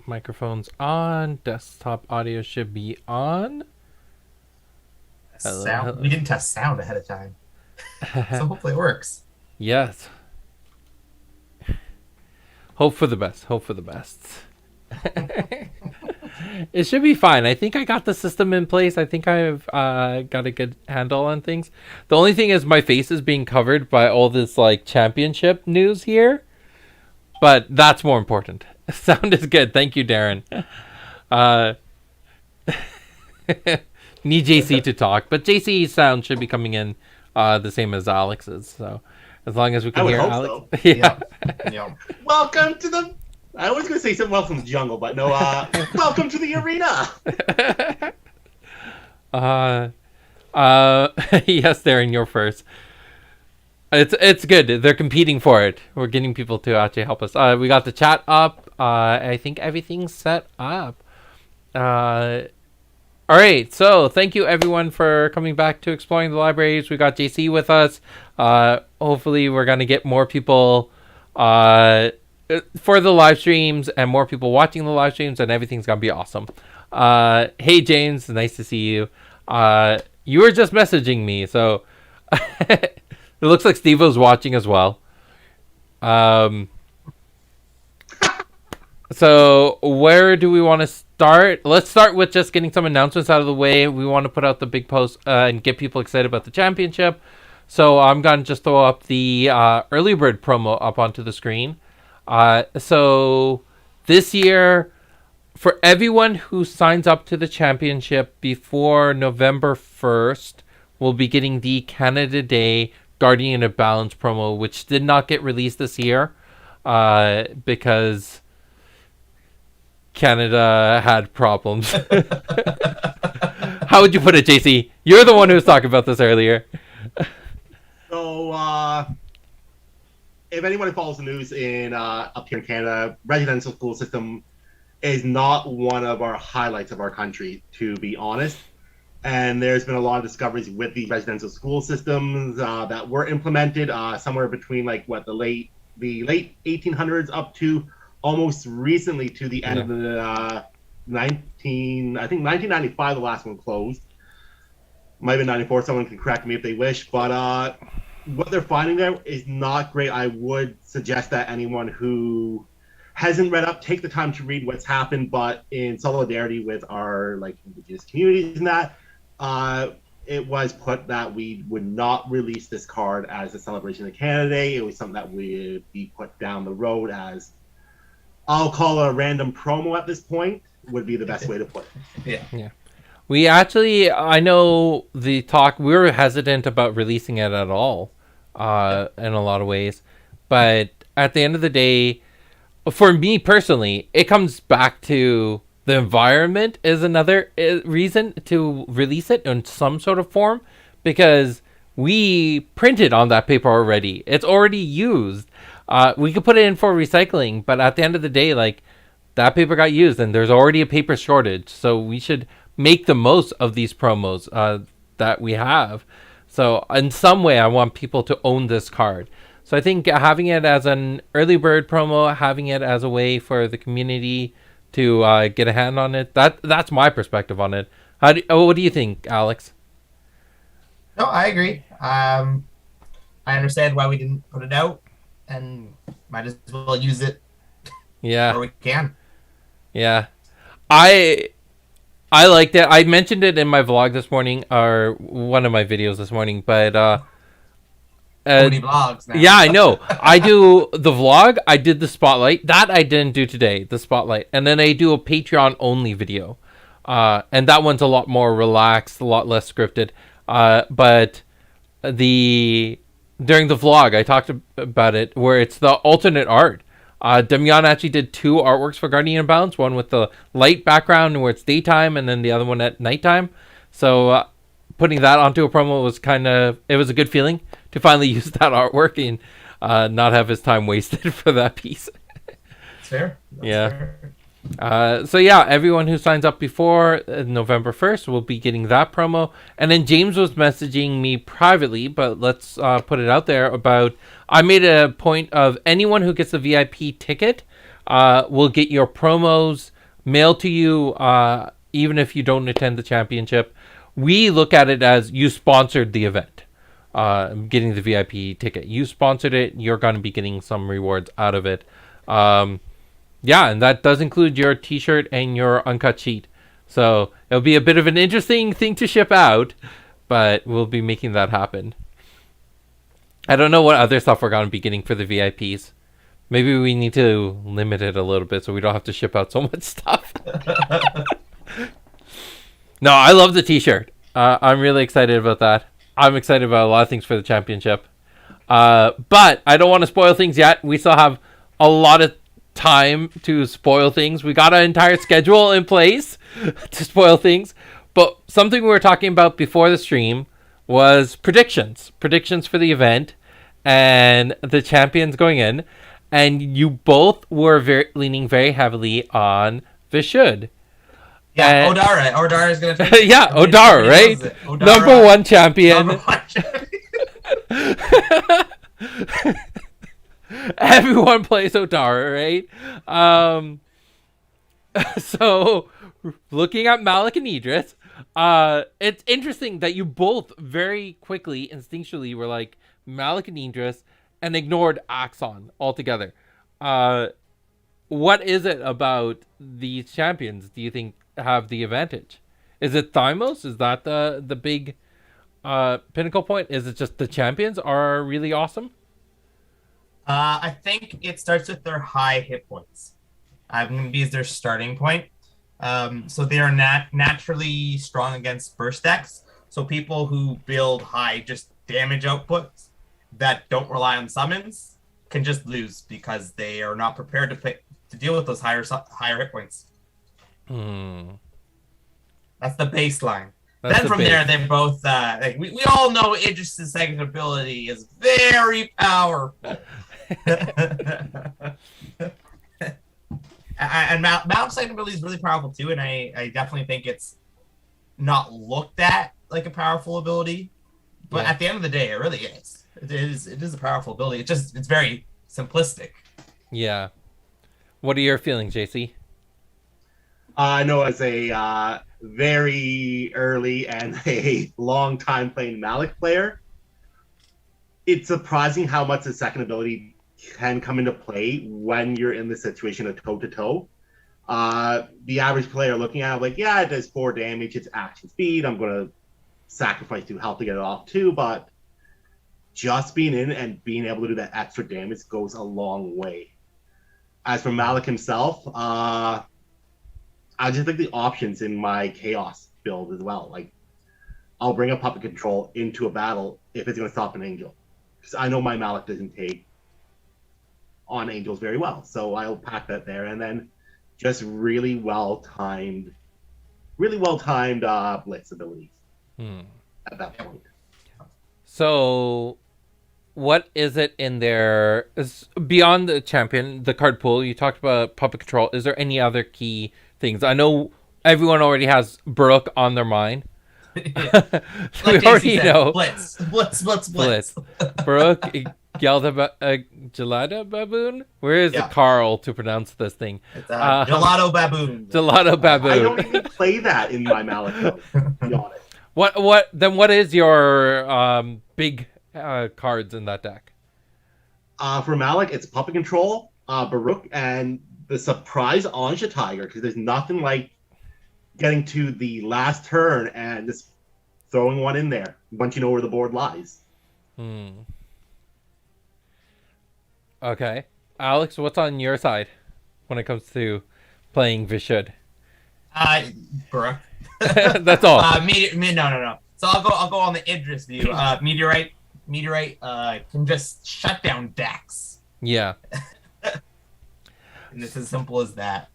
Microphone's on. Desktop audio should be on. Hello. We didn't test sound ahead of time, so hopefully it works. Yes. Hope for the best. Hope for the best. It should be fine. I think I got the system in place. I think I've got a good handle on things. The only thing is my face is being covered by all this like championship news here. But that's more important. Sound is good. Thank you, Darren. Need JC to talk. But JC's sound should be coming in the same as Alex's. So as long as we can hear Alex. So. Yeah. Yep. Welcome to the... I was going to say something welcome to the jungle, but no, welcome to the arena. Yes, Darren, you're first. It's good. They're competing for it. We're getting people to actually help us. We got the chat up. I think everything's set up. All right. So thank you everyone for coming back to Exploring the Libraries. We got JC with us. Hopefully we're gonna get more people for the live streams and more people watching the live streams, and everything's gonna be awesome. Hey James, nice to see you. You were just messaging me, so it looks like Steve-O's watching as well. So where do we want to start? Let's start with just getting some announcements out of the way. We want to put out the big post and get people excited about the championship. So I'm going to just throw up the early bird promo up onto the screen. So this year, for everyone who signs up to the championship before November 1st, we'll be getting the Canada Day Guardian of Balance promo, which did not get released this year because Canada had problems. How would you put it, JC? You're the one who was talking about this earlier. So, if anyone follows the news in up here in Canada, residential school system is not one of our highlights of our country, to be honest. And there's been a lot of discoveries with the residential school systems that were implemented somewhere between the late 1800s up to almost recently to the end of the 1995. The last one closed. Might have been 94. Someone can correct me if they wish, but what they're finding there is not great. I would suggest that anyone who hasn't read up take the time to read what's happened, but in solidarity with our Indigenous communities and that, it was put that we would not release this card as a celebration of Canada Day. It was something that would be put down the road as, I'll call a random promo at this point, would be the best way to put it. Yeah. We actually, I know we were hesitant about releasing it at all in a lot of ways. But at the end of the day, for me personally, it comes back to the environment is another reason to release it in some sort of form, because we printed on that paper already. It's already used. We could put it in for recycling, but at the end of the day, that paper got used and there's already a paper shortage. So we should make the most of these promos that we have. So in some way, I want people to own this card. So I think having it as an early bird promo, having it as a way for the community to get a hand on it, that's my perspective on it. What do you think, Alex? No, I agree. I understand why we didn't put it out, and might as well use it where we can. Yeah. I liked it. I mentioned it in my vlog this morning, or one of my videos this morning, but many vlogs now. Yeah, I know. I do the vlog, I did the spotlight. That I didn't do today, the spotlight. And then I do a Patreon only video. And that one's a lot more relaxed, a lot less scripted. But during the vlog, I talked about it, where it's the alternate art. Damian actually did 2 artworks for Guardian of Balance, one with the light background where it's daytime, and then the other one at nighttime. So putting that onto a promo was it was a good feeling to finally use that artwork and not have his time wasted for that piece. It's fair. That's fair. So yeah, everyone who signs up before November 1st will be getting that promo. And then James was messaging me privately, but let's put it out there about, I made a point of anyone who gets a VIP ticket will get your promos mailed to you, even if you don't attend the championship. We look at it as you sponsored the event, getting the VIP ticket. You sponsored it. You're going to be getting some rewards out of it. Yeah, and that does include your t-shirt and your uncut sheet. So it'll be a bit of an interesting thing to ship out, but we'll be making that happen. I don't know what other stuff we're going to be getting for the VIPs. Maybe we need to limit it a little bit so we don't have to ship out so much stuff. No, I love the t-shirt. I'm really excited about that. I'm excited about a lot of things for the championship. But I don't want to spoil things yet. We still have a lot of time to spoil things. We got an entire schedule in place to spoil things. But something we were talking about before the stream was predictions for the event and the champions going in, and you both were leaning very heavily on Vishud. Yeah, Odara is gonna take yeah, Odara, right? Odara, number one champion. Everyone plays Odara, right? So looking at Malik and Idris, it's interesting that you both very quickly, instinctually, were like Malik and Idris and ignored Axon altogether. What is it about these champions do you think have the advantage? Is it Thymos? Is that the big pinnacle point? Is it just the champions are really awesome? I think it starts with their high hit points. I'm going to be as their starting point. So they are naturally strong against burst decks. So people who build high just damage outputs that don't rely on summons can just lose because they are not prepared to deal with those higher hit points. That's the baseline. Then from there, they both we all know Idris' second ability is very powerful. And Malik's second ability is really powerful too, and I definitely think it's not looked at like a powerful ability, but at the end of the day, it really is. It is a powerful ability. It's very simplistic. Yeah. What are your feelings, JC? I know as a very early and a long time playing Malik player, it's surprising how much the second ability can come into play when you're in the situation of toe-to-toe. The average player looking at it like, yeah, it does 4 damage, it's action speed, I'm going to sacrifice 2 health to get it off too, but just being in and being able to do that extra damage goes a long way. As for Malik himself, I just think the options in my Chaos build as well. Like, I'll bring a Puppet Control into a battle if it's going to stop an Angel. Because I know my Malik doesn't take on Angels very well. So I'll pack that there. And then just really well-timed Blitz abilities at that point. So what is it in there? Beyond the champion, the card pool, you talked about Puppet Control. Is there any other key things? I know everyone already has Brooke on their mind. We already know. Blitz. Brooke, Gelada Baboon? Where is the Carl to pronounce this thing? It's Gelato Baboon. Gelato Baboon. I don't even play that in my Malik, though, to be honest. What is your big cards in that deck? For Malik, it's Puppet Control, Baruch, and the surprise Anja Tiger, because there's nothing like getting to the last turn and just throwing one in there once you know where the board lies. Okay. Alex, what's on your side when it comes to playing Vishud? Brooke. That's all. No. So I'll go on the Idris view. Meteorite can just shut down decks. Yeah. And it's as simple as that.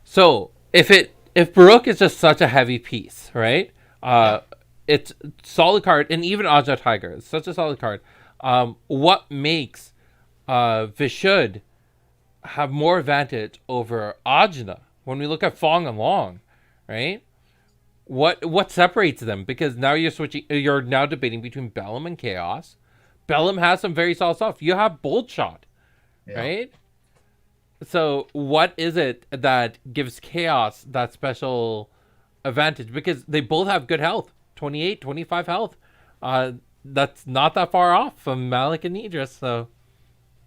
So if Baruch is just such a heavy piece, right? It's solid card, and even Aja Tiger is such a solid card. What makes Vishud have more advantage over Ajna when we look at Fong and Long, right? What separates them? Because now you're now debating between Bellum and Chaos. Bellum has some very solid stuff. You have Bolt Shot, right? So what is it that gives Chaos that special advantage? Because they both have good health, 28, 25 health. That's not that far off from Malik and Idris. So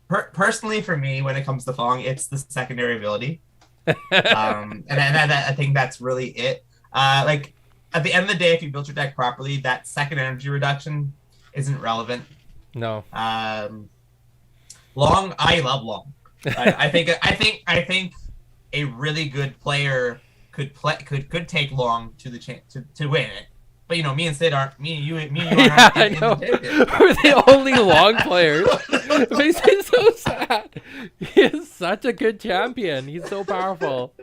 Personally, for me, when it comes to Fong, it's the secondary ability. I think that's really it. Like at the end of the day, if you build your deck properly, that second energy reduction isn't relevant. no. Long, I love Long. I think a really good player could take Long to the to win it. But you know, me and Sid aren't. Me and you aren't. Yeah, I know. We're the only Long players. It makes me so sad. He is such a good champion. He's so powerful.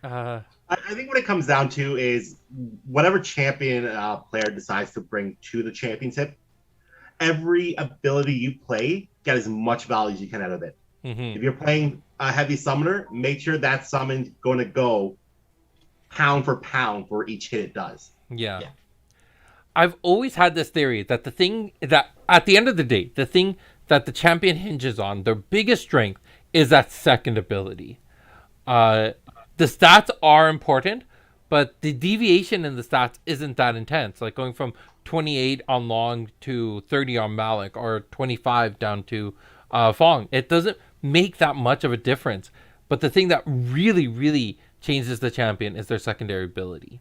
I think what it comes down to is whatever champion player decides to bring to the championship, every ability you play, get as much value as you can out of it. Mm-hmm. If you're playing a heavy summoner, make sure that summon's going to go pound for pound for each hit it does. Yeah. I've always had this theory that the thing that, at the end of the day, the thing that the champion hinges on, their biggest strength, is that second ability. The stats are important, but the deviation in the stats isn't that intense. Like going from 28 on Long to 30 on Malik, or 25 down to Fong. It doesn't make that much of a difference. But the thing that really, really changes the champion is their secondary ability.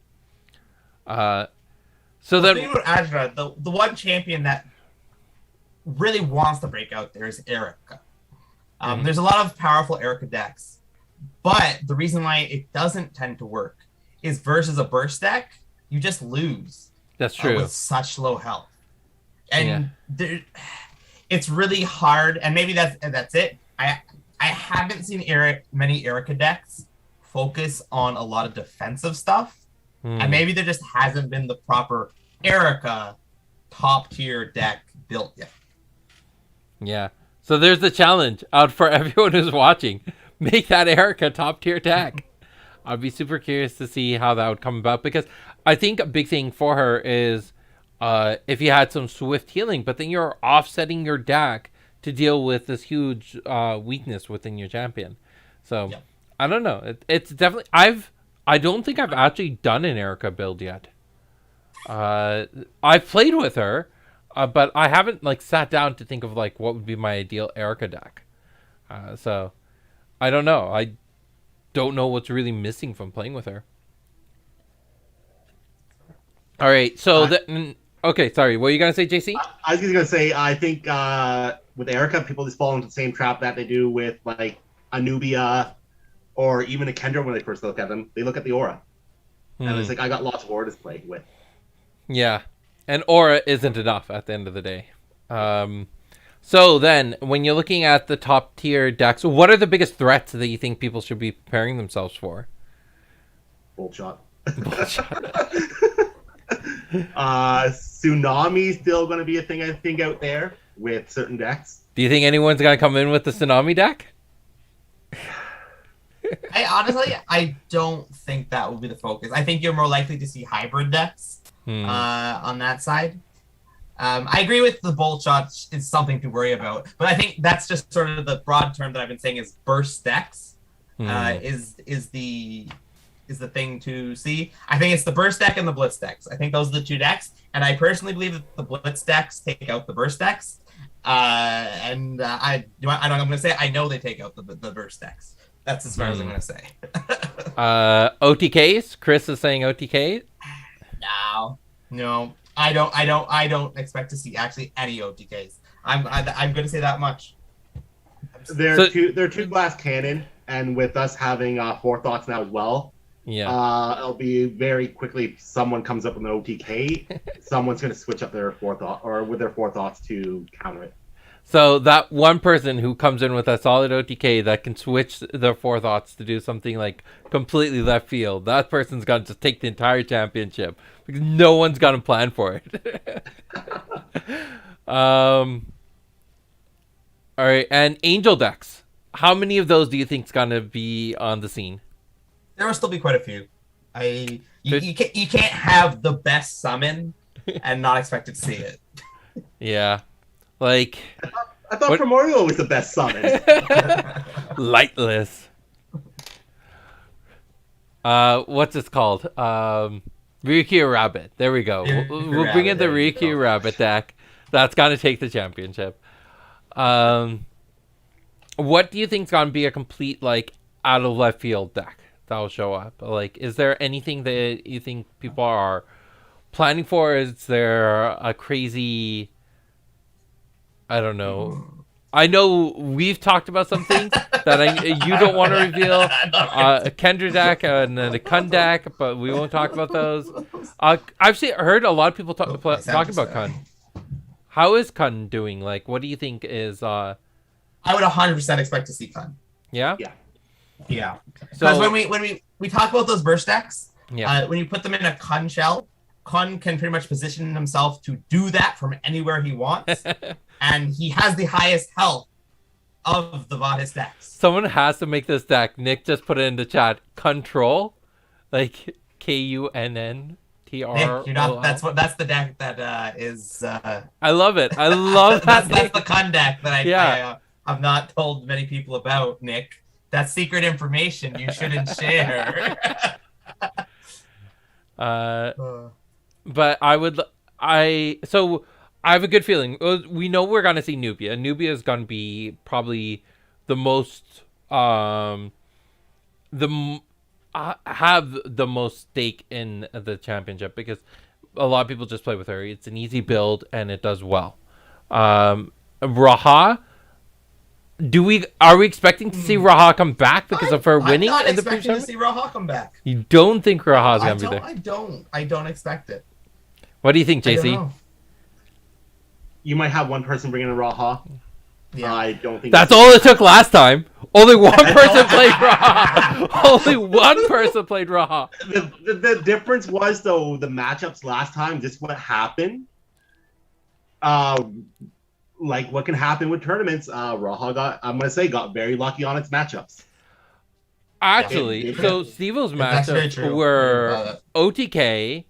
So then, the one champion that really wants to break out there is Erica. There's a lot of powerful Erica decks, but the reason why it doesn't tend to work is versus a burst deck, you just lose. That's true. With such low health, and it's really hard. And maybe that's it. I haven't seen many Erica decks focus on a lot of defensive stuff. And maybe there just hasn't been the proper Erica top tier deck built yet. Yeah. So there's the challenge out for everyone who's watching. Make that Erica top tier deck. I'd be super curious to see how that would come about, because I think a big thing for her is if you had some swift healing, but then you're offsetting your deck to deal with this huge weakness within your champion. So I don't know. It's definitely I don't think I've actually done an Erica build yet. I've played with her, but I haven't sat down to think of what would be my ideal Erica deck. So I don't know. I don't know what's really missing from playing with her. All right. So okay. Sorry. What were you gonna say, JC? I was just gonna say I think with Erica, people just fall into the same trap that they do with Anubia. Or even a Kendra, when they first look at them, they look at the aura. And it's I got lots of aura to play with. Yeah. And aura isn't enough at the end of the day. So then, when you're looking at the top tier decks, what are the biggest threats that you think people should be preparing themselves for? Bolt shot. Tsunami's still going to be a thing, I think, out there with certain decks. Do you think anyone's going to come in with the Tsunami deck? I don't think that will be the focus. I think you're more likely to see hybrid decks on that side. I agree with the bolt shot is something to worry about, but I think that's just sort of the broad term that I've been saying is burst decks is the thing to see. I think it's the burst deck and the blitz decks. I think those are the two decks, and I personally believe that the blitz decks take out the burst decks. I'm going to say I know they take out the burst decks. That's as far as I'm going to say. OTKs? Chris is saying OTK? No. I don't expect to see actually any OTKs. I'm going to say that much. They're two glass cannon, and with us having forethoughts now as well, it'll be very quickly if someone comes up with an OTK, someone's going to switch up their forethought or with their forethoughts to counter it. So that one person who comes in with a solid OTK that can switch their forethoughts to do something completely left field, that person's going to just take the entire championship because no one's going to plan for it. All right, and angel decks. How many of those do you think is going to be on the scene? There will still be quite a few. You can't have the best summon and not expect to see it. Yeah. I thought Primordial was the best summon. Lightless. What's this called? Ryukyu Rabbit. There we go. We'll bring in the Ryukyu Rabbit deck. That's gonna take the championship. What do you think's gonna be a complete like out of left field deck that'll show up? Like, is there anything that you think people are planning for? Is there a crazy? I don't know. I know we've talked about some things that you don't want to reveal. A Kendra deck and a Kun deck, but we won't talk about those. I've heard a lot of people talking about Kun. How is Kun doing? Like, what do you think is? I would 100% expect to see Kun. Yeah. Yeah. Because when we talk about those burst decks, yeah. When you put them in a Kun shell, Kun can pretty much position himself to do that from anywhere he wants. And he has the highest health of the Vadis decks. Someone has to make this deck. Nick just put it in the chat. Control, like KUNNTR. Nick, you're not. That's the deck that is. I love it. I love that. That's the Kun deck that I have not told many people about. Nick, that's secret information you shouldn't share. But I have a good feeling. We know we're going to see Nubia. Nubia is going to be probably the most have the most stake in the championship because a lot of people just play with her. It's an easy build and it does well. Raha, are we expecting to see Raha come back because of her winning in the pre-tournament? I'm not expecting to see Raha come back. You don't think Raha's going to be there? I don't expect it. What do you think, JC? You might have one person bringing in Raha. Yeah. I don't think that's all it took last time. Only one person played Raha. Only one person played Raha. The difference was though the matchups last time. Just what happened. Like what can happen with tournaments. Raha got very lucky on its matchups. Actually, so Stevo's matchups were OTK,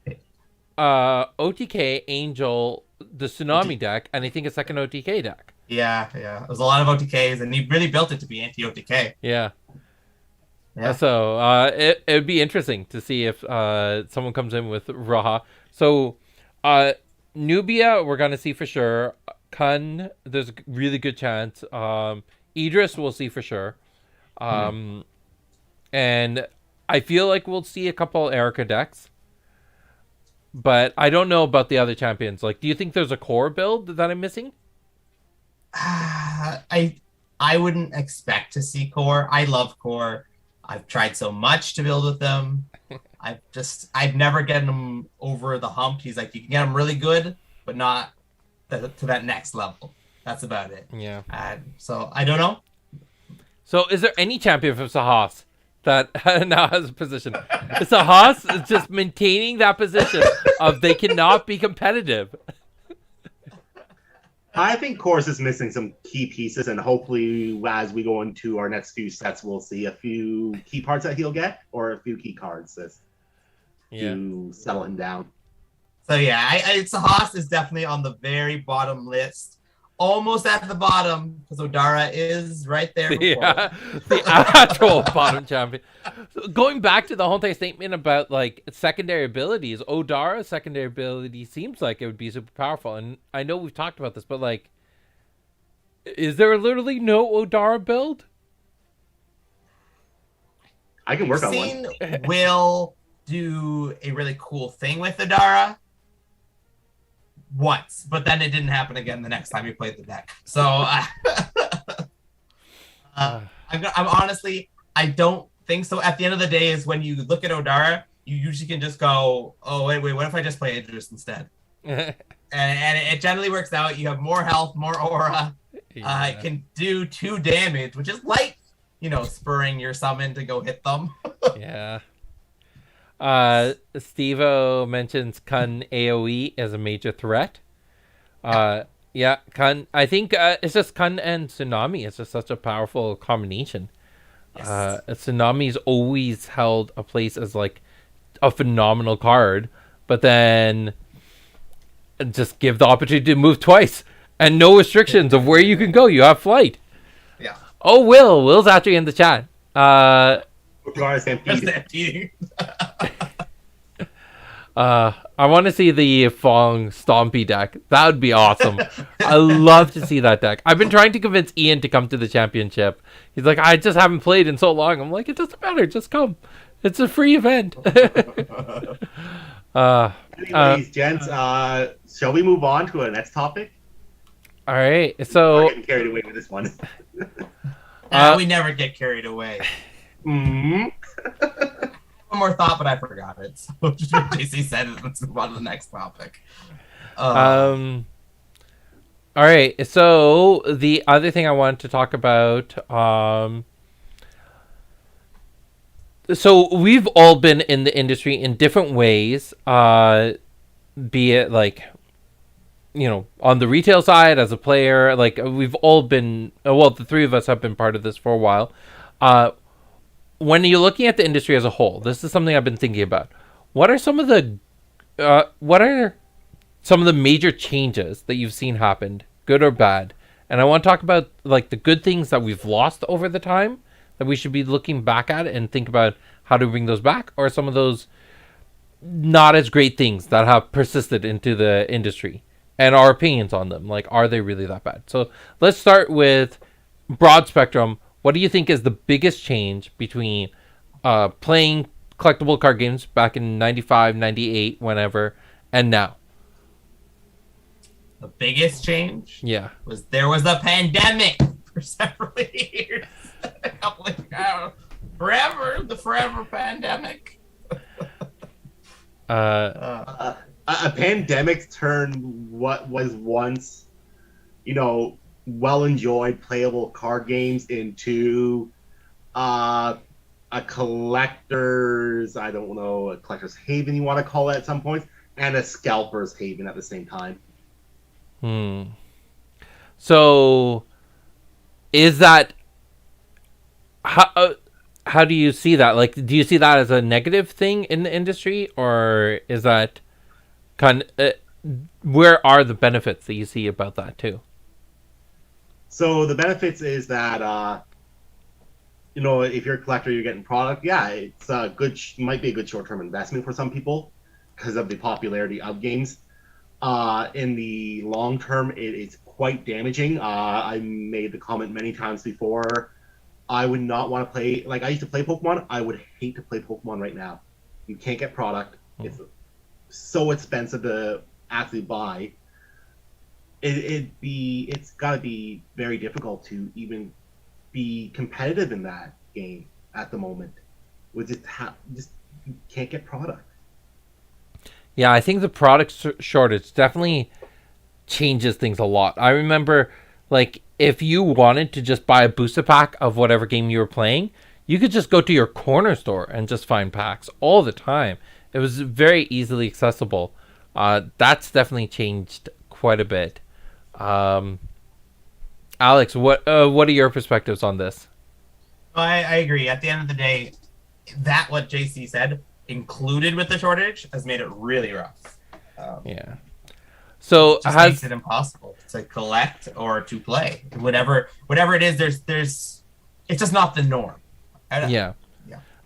Angel, the Tsunami deck, and I think a second OTK deck. Yeah. It was a lot of OTKs, and he really built it to be anti-OTK. Yeah. So it would be interesting to see if someone comes in with Raha. So Nubia, we're gonna see for sure. Kun, there's a really good chance. Idris, we'll see for sure. And I feel like we'll see a couple Erica decks. But I don't know about the other champions. Like, do you think there's a core build that I'm missing? I wouldn't expect to see core. I love core. I've tried so much to build with them. I've never gotten them over the hump. He's like, you can get them really good, but not to that next level. That's about it. Yeah. So I don't know. So is there any champion from Sahas that now has a position? Sahas is just maintaining that position of they cannot be competitive. I think Chorus is missing some key pieces, and hopefully as we go into our next few sets, we'll see a few key parts that he'll get, or a few key cards to settle him down. So yeah, Sahas is definitely on the very bottom list. Almost at the bottom, because Odara is right there. Yeah, the actual bottom champion. So going back to the whole statement about like secondary abilities, Odara's secondary ability seems like it would be super powerful. And I know we've talked about this, but like, is there literally no Odara build? I can work on one. Will do a really cool thing with Odara. Once, but then it didn't happen again the next time he played the deck. So I'm honestly, I don't think so. At the end of the day, is when you look at Odara, you usually can just go, oh wait, what if I just play Idris instead? and it generally works out. You have more health, more aura. It can do 2 damage, which is like spurring your summon to go hit them. Yeah. Steve-O mentions Kun AoE as a major threat. Yeah, Kun. I think it's just Kun and Tsunami. It's just such a powerful combination. Yes. Tsunami's always held a place as like a phenomenal card, but then just give the opportunity to move twice, and no restrictions of where you can go. You have flight. Yeah. Oh, Will's actually in the chat. Stampeding. I want to see the Fong Stompy deck. That would be awesome. I love to see that deck. I've been trying to convince Ian to come to the championship. He's like, I just haven't played in so long. I'm like, it doesn't matter. Just come. It's a free event. Anyways, gents, shall we move on to our next topic? All right. We're So getting carried away with this one. We never get carried away. Mm-hmm. One more thought, but I forgot it. So JC said it. Let's move on to the next topic. all right. So the other thing I wanted to talk about, so we've all been in the industry in different ways, be it like, you know, on the retail side as a player, like we've all been, well, the three of us have been part of this for a while. When you're looking at the industry as a whole, this is something I've been thinking about. What are some of the major changes that you've seen happen, good or bad? And I want to talk about like the good things that we've lost over the time that we should be looking back at and think about how to bring those back, or some of those not as great things that have persisted into the industry and our opinions on them. Like, are they really that bad? So let's start with broad spectrum. What do you think is the biggest change between playing collectible card games back in 95, 98, whenever, and now? The biggest change was there was a pandemic for several years. A couple of forever, the forever pandemic. A pandemic turned what was once, you know, well-enjoyed playable card games into a collector's, I don't know, a collector's haven you want to call it at some points, and a scalper's haven at the same time. So is that how do you see that? Like, do you see that as a negative thing in the industry, or is that kind of, where are the benefits that you see about that too? So the benefits is that, you know, if you're a collector, you're getting product. Yeah, it's a good, might be a good short-term investment for some people because of the popularity of games. In the long term, it's quite damaging. I made the comment many times before. I would not want to play, like I used to play Pokemon. I would hate to play Pokemon right now. You can't get product. It's so expensive to actually buy. It's got to be very difficult to even be competitive in that game at the moment. With just you can't get product. Yeah, I think the product shortage definitely changes things a lot. I remember, like, if you wanted to just buy a booster pack of whatever game you were playing, you could just go to your corner store and just find packs all the time. It was very easily accessible. That's definitely changed quite a bit. Alex, what are your perspectives on this? I agree. At the end of the day, that what JC said, included with the shortage, has made it really rough. So just makes it impossible to collect or to play. Whatever it is, there's it's just not the norm.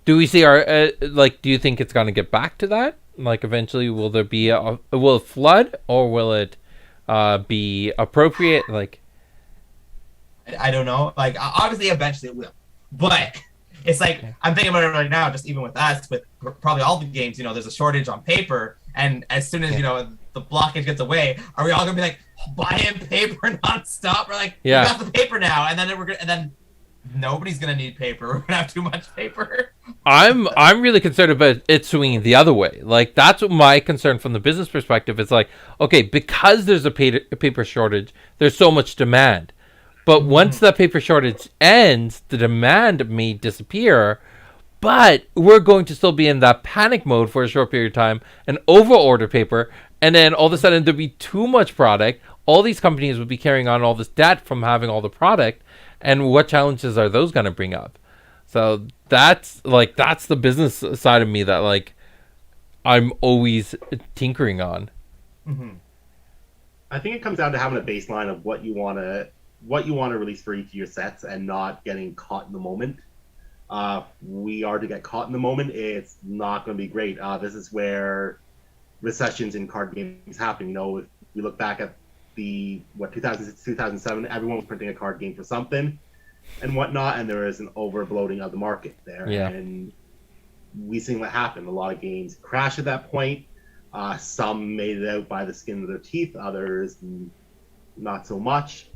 Do we see our do you think it's going to get back to that? Like, eventually, will there be will it flood, or will it be appropriate? Like, I don't know. Like, obviously, eventually it will, but it's like, I'm thinking about it right now. Just even with us, with probably all the games, you know, there's a shortage on paper, and as soon as you know the blockage gets away, are we all gonna be like buying paper nonstop? We're like, we got the paper now, and then nobody's gonna need paper. We're gonna have too much paper. I'm really concerned about it swinging the other way. Like, that's what my concern from the business perspective. It's like, okay, because there's a paper shortage, there's so much demand. But once that paper shortage ends, the demand may disappear, but we're going to still be in that panic mode for a short period of time and over-order paper, and then all of a sudden there'd be too much product. All these companies would be carrying on all this debt from having all the product, and what challenges are those going to bring up? So that's the business side of me that, like, I'm always tinkering on. I think it comes down to having a baseline of what you want to release for each of your sets and not getting caught in the moment. We are to get caught in the moment. It's not going to be great. This is where recessions in card games happen. If we look back at 2006, 2007, everyone was printing a card game for something and whatnot, and there is an overbloating of the market there. Yeah. And we seen what happened. A lot of games crashed at that point. Some made it out by the skin of their teeth, others not so much.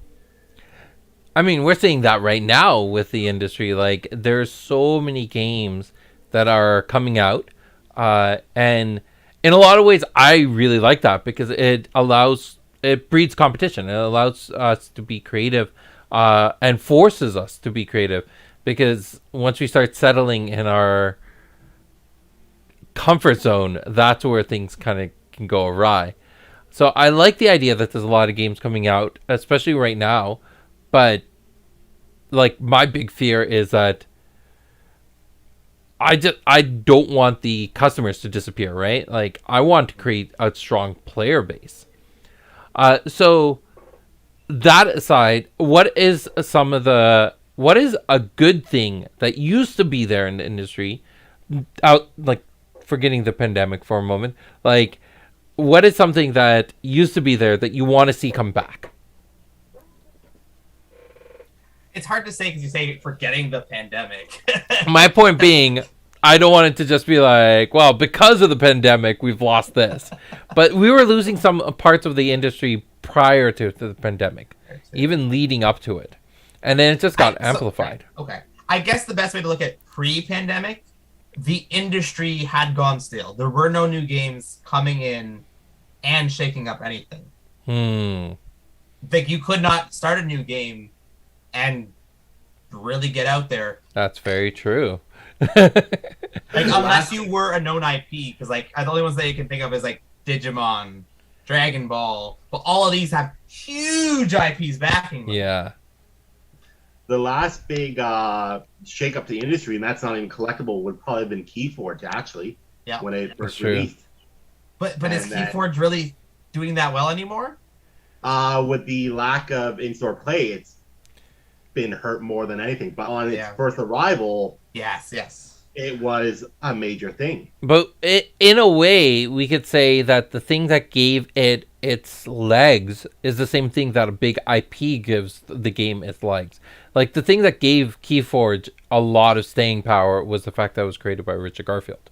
I mean, we're seeing that right now with the industry. Like, there's so many games that are coming out, and in a lot of ways, I really like that because it breeds competition. It allows us to be creative, and forces us to be creative. Because once we start settling in our comfort zone, that's where things kind of can go awry. So I like the idea that there's a lot of games coming out, especially right now. But like, my big fear is that I don't want the customers to disappear, right? Like, I want to create a strong player base. So that aside, what is a good thing that used to be there in the industry, like, forgetting the pandemic for a moment, like, what is something that used to be there that you want to see come back? It's hard to say because you say forgetting the pandemic. My point being, I don't want it to just be like, well, because of the pandemic, we've lost this. But we were losing some parts of the industry prior to the pandemic, even leading up to it. And then it just got amplified. Okay. I guess the best way to look at pre-pandemic, the industry had gone stale. There were no new games coming in and shaking up anything. Like, you could not start a new game and really get out there. That's very true. Like, unless you were a known IP, because like the only ones that you can think of is like Digimon, Dragon Ball, but all of these have huge IPs backing them. Yeah. The last big shake up to the industry, and that's not even collectible, would probably have been Keyforge, actually. Yeah. When it first true. released. But is Keyforge really doing that well anymore? With the lack of in-store play, it's been hurt more than anything. But on its first arrival, yes, it was a major thing. But in a way, we could say that the thing that gave it its legs is the same thing that a big IP gives the game its legs. Like, the thing that gave Keyforge a lot of staying power was the fact that it was created by Richard Garfield,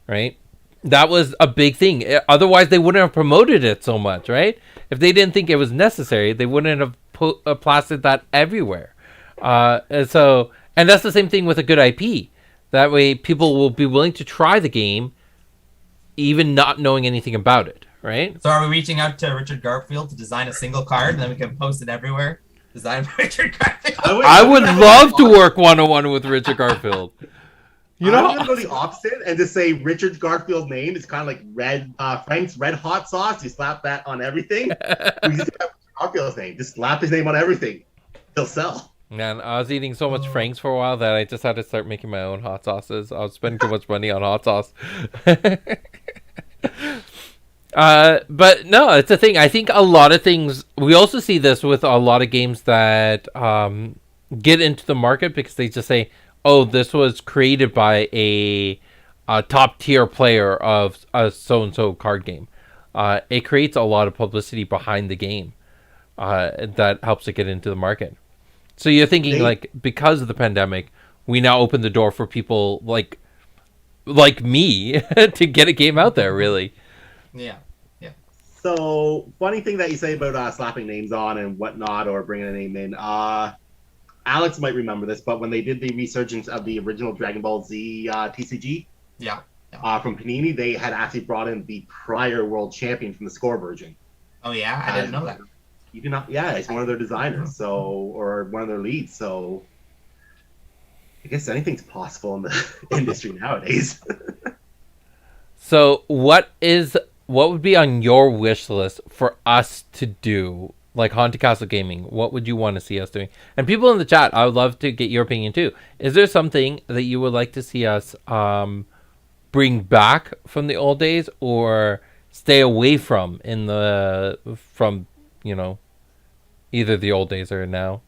right? That was a big thing. Otherwise, they wouldn't have promoted it so much, right? If they didn't think it was necessary, they wouldn't have plastered that everywhere. And that's the same thing with a good IP. That way, people will be willing to try the game, even not knowing anything about it, right? So are we reaching out to Richard Garfield to design a single card, and then we can post it everywhere? Designed by Richard Garfield? I would love to work one-on-one with Richard Garfield. I'm going to go the opposite and just say Richard Garfield's name is kind of like Frank's Red Hot Sauce. You slap that on everything. We just have Garfield's name. Just slap his name on everything. He'll sell. Man, I was eating so much Frank's for a while that I just had to start making my own hot sauces. I was spending too much money on hot sauce. But no, it's a thing. I think a lot of things, we also see this with a lot of games that get into the market because they just say, oh, this was created by a top tier player of a so-and-so card game. It creates a lot of publicity behind the game that helps it get into the market. So you're thinking, like, because of the pandemic, we now open the door for people like me to get a game out there, really. Yeah. So, funny thing that you say about slapping names on and whatnot, or bringing a name in. Alex might remember this, but when they did the resurgence of the original Dragon Ball Z TCG, from Panini, they had actually brought in the prior world champion from the score version. Oh yeah, I didn't know that. You do not? Yeah, it's one of their designers, or one of their leads. So, I guess anything's possible in the industry nowadays. So, what would be on your wish list for us to do, like Haunted Castle Gaming? What would you want to see us doing? And people in the chat, I would love to get your opinion too. Is there something that you would like to see us bring back from the old days, or stay away from either the old days or now.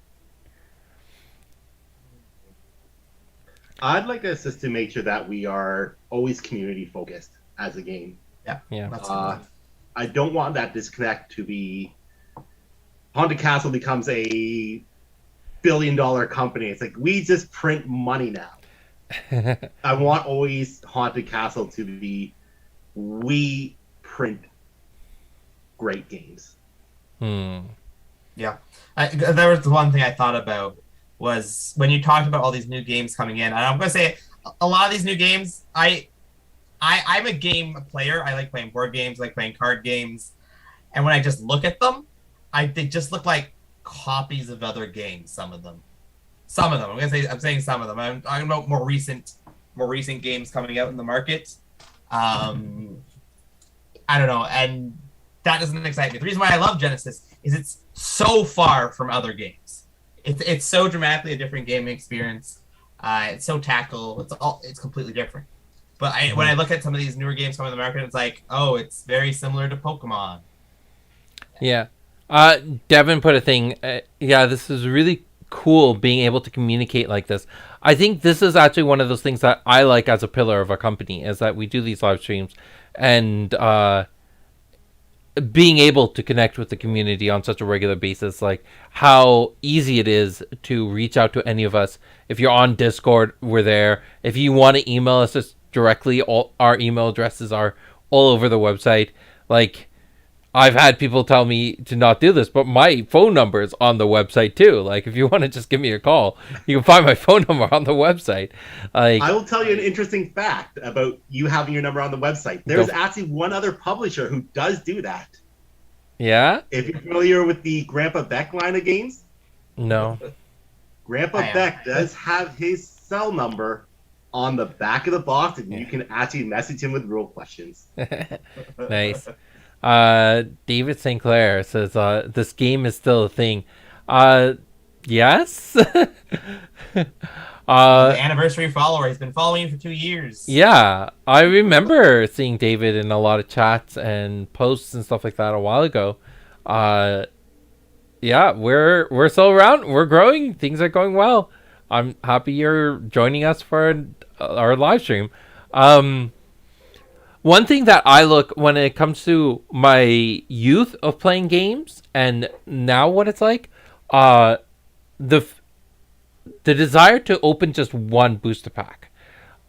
I'd like us to make sure that we are always community focused as a game. Yeah. That's I don't want that disconnect to be Haunted Castle becomes a billion-dollar company. It's like we just print money now. I want always Haunted Castle to be we print great games. Yeah. There was the one thing I thought about was when you talked about all these new games coming in, and I'm going to say a lot of these new games, I'm a game player. I like playing board games, I like playing card games. And when I just look at them, they just look like copies of other games, some of them. I'm saying some of them. I'm talking about more recent games coming out in the market. I don't know, and that doesn't excite me. The reason why I love Genesis is it's so far from other games. It's so dramatically a different gaming experience. It's so tactile. It's completely different. But when I look at some of these newer games coming to the market, it's like, oh, it's very similar to Pokemon. Yeah. Devin put a thing. This is really cool being able to communicate like this. I think this is actually one of those things that I like as a pillar of a company, is that we do these live streams and being able to connect with the community on such a regular basis, like how easy it is to reach out to any of us. If you're on Discord, we're there. If you want to email us just directly, all our email addresses are all over the website. Like, I've had people tell me to not do this, but my phone number is on the website too. Like, if you want to just give me a call, you can find my phone number on the website. Like, I will tell you an interesting fact about you having your number on the website. There's actually one other publisher who does do that. Yeah? If you're familiar with the Grandpa Beck line of games, No. Grandpa Beck does have his cell number on the back of the box, and you can actually message him with real questions. Nice. David St. Clair says, this game is still a thing. Yes? The anniversary follower has been following you for 2 years. Yeah, I remember seeing David in a lot of chats and posts and stuff like that a while ago. Yeah, we're still around. We're growing. Things are going well. I'm happy you're joining us for our live stream. One thing that I look when it comes to my youth of playing games and now what it's like, the desire to open just one booster pack.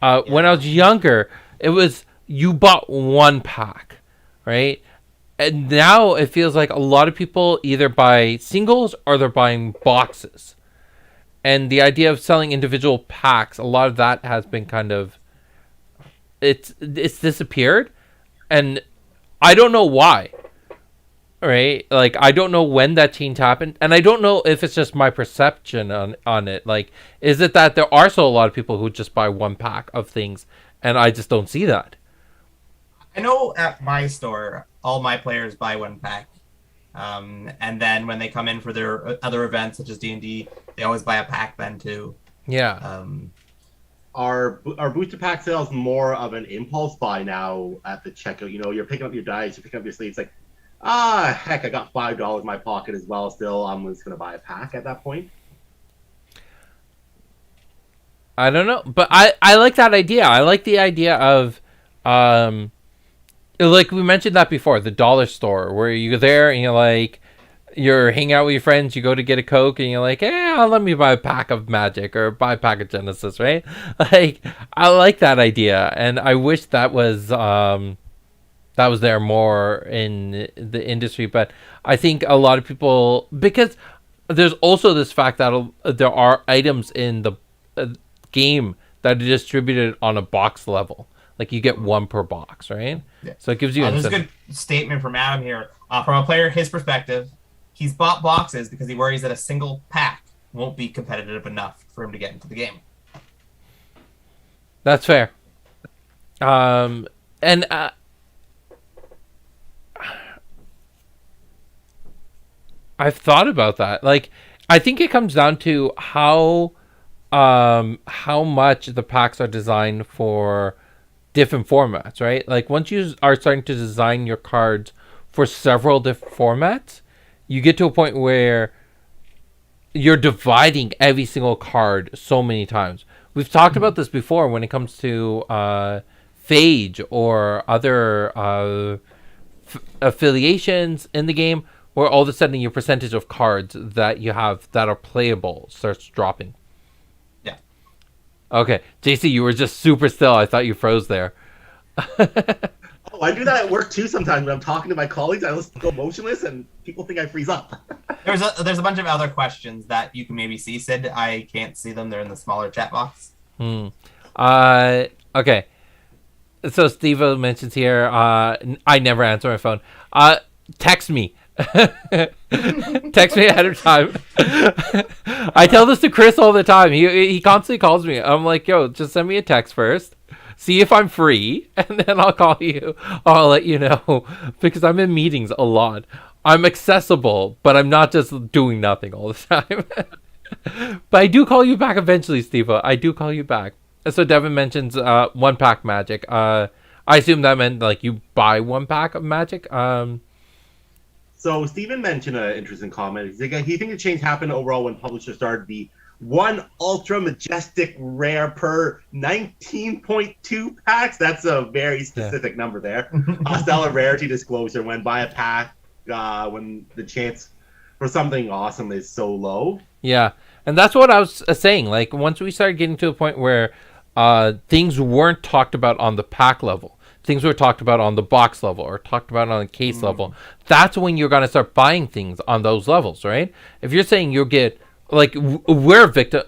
When I was younger, it was you bought one pack, right? And now it feels like a lot of people either buy singles or they're buying boxes. And the idea of selling individual packs, a lot of that has been kind of it's disappeared, and I don't know why. Right? Like, I don't know when that change happened, and I don't know if it's just my perception on it. Like, is it that there are still a lot of people who just buy one pack of things, and I just don't see that? I know at my store, all my players buy one pack. And then when they come in for their other events, such as D&D, they always buy a pack then, too. Yeah. Our booster pack sales more of an impulse buy now at the checkout. You know, you're picking up your dice, you're picking up your sleeves, like, heck, I got $5 in my pocket as well still. I'm just going to buy a pack at that point. I don't know, but I like that idea. I like the idea of, like we mentioned that before, the dollar store, where you're there and you're hanging out with your friends, you go to get a Coke, and you're like, let me buy a pack of Magic or buy a pack of Genesis, right? Like, I like that idea, and I wish that was there more in the industry, but I think a lot of people, because there's also this fact that there are items in the game that are distributed on a box level. Like, you get one per box, right? Yeah. So it gives you there's a good statement from Adam here. From a player, his perspective, he's bought boxes because he worries that a single pack won't be competitive enough for him to get into the game. That's fair. And I've thought about that. Like, I think it comes down to how much the packs are designed for different formats, right? Like, once you are starting to design your cards for several different formats, you get to a point where you're dividing every single card so many times. We've talked about this before when it comes to Phage or other affiliations in the game, where all of a sudden your percentage of cards that you have that are playable starts dropping. Yeah. Okay, JC, you were just super still. I thought you froze there. Oh, I do that at work too sometimes when I'm talking to my colleagues. I just go motionless and people think I freeze up. There's a bunch of other questions that you can maybe see, Sid. I can't see them. They're in the smaller chat box. Okay. So Steve mentions here, I never answer my phone. Text me. Text me ahead of time. I tell this to Chris all the time. He constantly calls me. I'm like, yo, just send me a text first. See if I'm free, and then I'll call you. I'll let you know, because I'm in meetings a lot. I'm accessible, but I'm not just doing nothing all the time. But I do call you back eventually, Steve. I do call you back. So Devin mentions one pack Magic. I assume that meant like you buy one pack of Magic. So Steven mentioned an interesting comment. He thinks the change happened overall when publishers started the one ultra majestic rare per 19.2 packs. That's a very specific number there. Stellar rarity disclosure when buy a pack when the chance for something awesome is so low. Yeah, and that's what I was saying. Like once we started getting to a point where things weren't talked about on the pack level, things were talked about on the box level or talked about on the case level, that's when you're going to start buying things on those levels, right? If you're saying you'll get, like, we're a victim,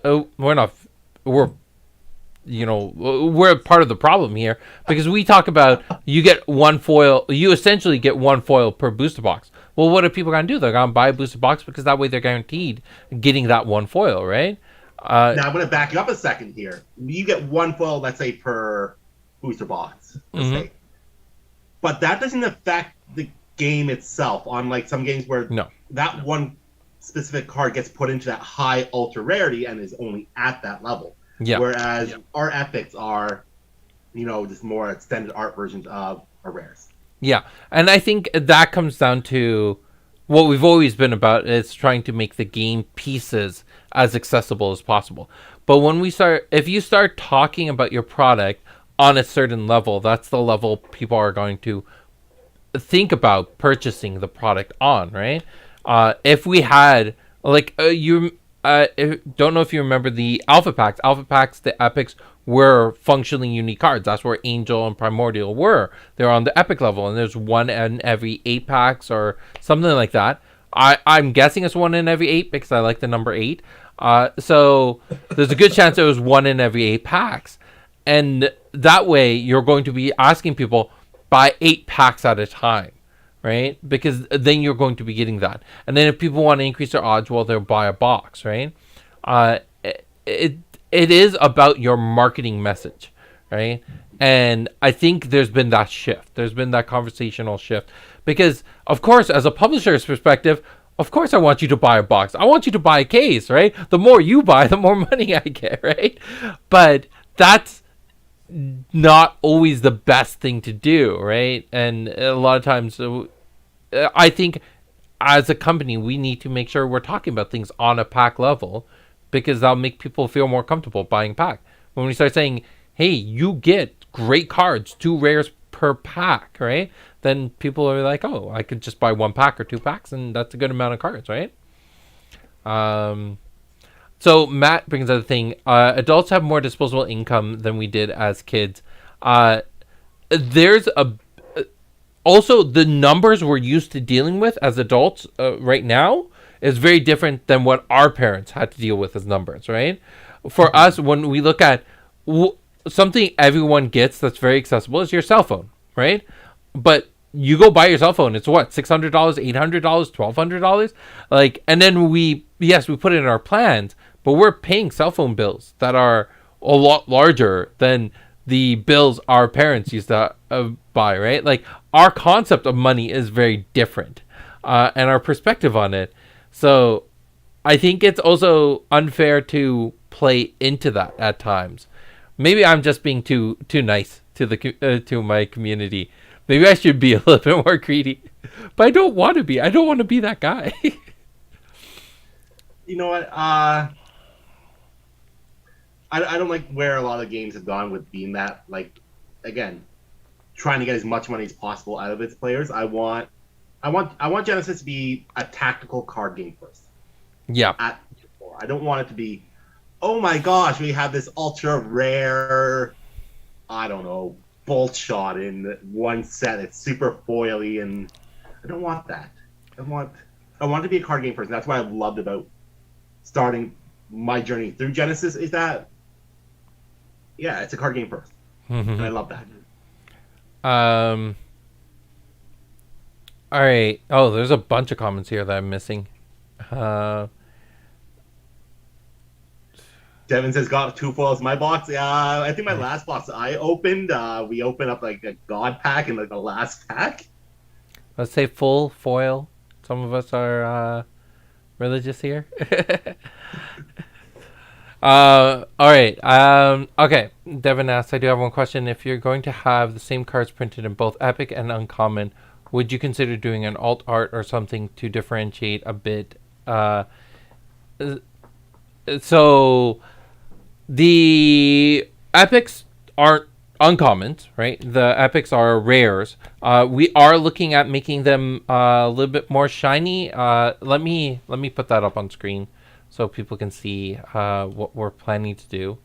we're part of the problem here, because we talk about you essentially get one foil per booster box. Well, what are people going to do? They're going to buy a booster box because that way they're guaranteed getting that one foil, right? Now, I'm going to back you up a second here. You get one foil, let's say, per booster box. Say. But that doesn't affect the game itself, unlike some games where that one specific card gets put into that high ultra rarity and is only at that level. Yeah. Whereas our epics are, just more extended art versions of our rares. Yeah, and I think that comes down to what we've always been about, is trying to make the game pieces as accessible as possible. But if you start talking about your product on a certain level, that's the level people are going to think about purchasing the product on, right? If we had, like, don't know if you remember the Alpha Packs. Alpha Packs, the Epics, were functionally unique cards. That's where Angel and Primordial were. They're on the Epic level, and there's one in every 8 packs or something like that. I'm guessing it's one in every 8 because I like the number 8. So there's a good chance it was one in every 8 packs. And that way, you're going to be asking people, buy 8 packs at a time, right? Because then you're going to be getting that. And then if people want to increase their odds, well, they'll buy a box, right? It is about your marketing message, right? And I think there's been that shift. There's been that conversational shift. Because, of course, as a publisher's perspective, of course I want you to buy a box. I want you to buy a case, right? The more you buy, the more money I get, right? But that's not always the best thing to do, right? And a lot of times, I think as a company, we need to make sure we're talking about things on a pack level, because that'll make people feel more comfortable buying pack. When we start saying, hey, you get great cards, 2 rares per pack, right? Then people are like, oh, I could just buy 1 pack or 2 packs, and that's a good amount of cards, right? So Matt brings up the thing, adults have more disposable income than we did as kids. There's also the numbers we're used to dealing with as adults right now is very different than what our parents had to deal with as numbers, right? For us, when we look at something everyone gets that's very accessible is your cell phone, right? But you go buy your cell phone, it's what, $600, $800, $1,200? Like, and then we put it in our plans, but we're paying cell phone bills that are a lot larger than the bills our parents used to buy, right? Like, our concept of money is very different, and our perspective on it. So I think it's also unfair to play into that at times. Maybe I'm just being too nice to my community. Maybe I should be a little bit more greedy. But I don't want to be. I don't want to be that guy. You know what? I don't like where a lot of games have gone with being that, like, again, trying to get as much money as possible out of its players. I want Genesis to be a tactical card game first. Yeah. I don't want it to be, oh my gosh, we have this ultra rare, I don't know, bolt shot in one set. It's super foily, and I don't want that. I want it to be a card game first. And that's what I loved about starting my journey through Genesis, is that, yeah, it's a card game first. And I love that. All right. Oh, there's a bunch of comments here that I'm missing. Devin says, got 2 foils in my box. Yeah, I think my last box I opened, we opened up like a god pack in like the last pack. Let's say full foil. Some of us are religious here. All right. Okay. Devin asks, I do have one question. If you're going to have the same cards printed in both Epic and Uncommon, would you consider doing an alt art or something to differentiate a bit? So the Epics aren't uncommons, right? The Epics are rares. We are looking at making them a little bit more shiny. Let me put that up on screen so people can see what we're planning to do.